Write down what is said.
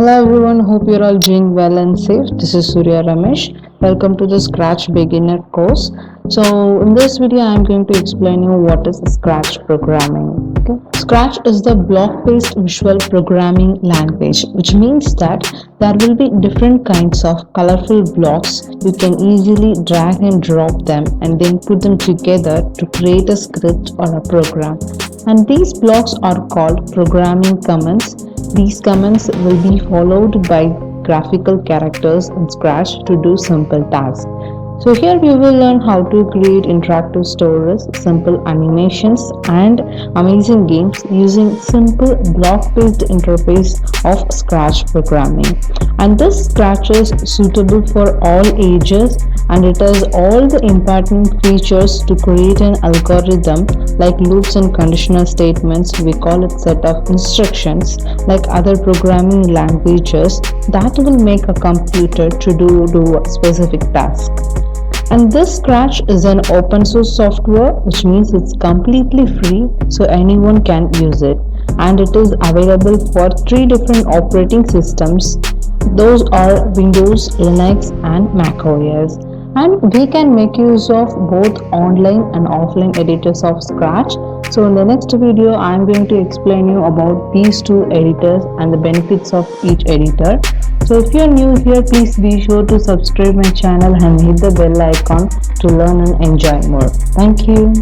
Hello everyone, hope you're all doing well and safe. This is Suriya Ramesh. Welcome to the Scratch Beginner course. So in this video I'm going to explain you what is Scratch programming. Okay. Scratch is the block-based visual programming language, which means that there will be different kinds of colorful blocks. You can easily drag and drop them and then put them together to create a script or a program. And these blocks are called programming commands. These commands will be followed by graphical characters in Scratch to do simple tasks. So here you will learn how to create interactive stories, simple animations and amazing games using simple block-based interface of Scratch programming. And this Scratch is suitable for all ages and it has all the important features to create an algorithm like loops and conditional statements. We call it set of instructions like other programming languages that will make a computer to do a specific task. And this Scratch is an open source software, which means it's completely free, so anyone can use it. And it is available for 3 different operating systems. Those are Windows, Linux and macOS. And we can make use of both online and offline editors of Scratch. So in the next video, I am going to explain you about these 2 editors and the benefits of each editor. So if you are new here, please be sure to subscribe my channel and hit the bell icon to learn and enjoy more. Thank you.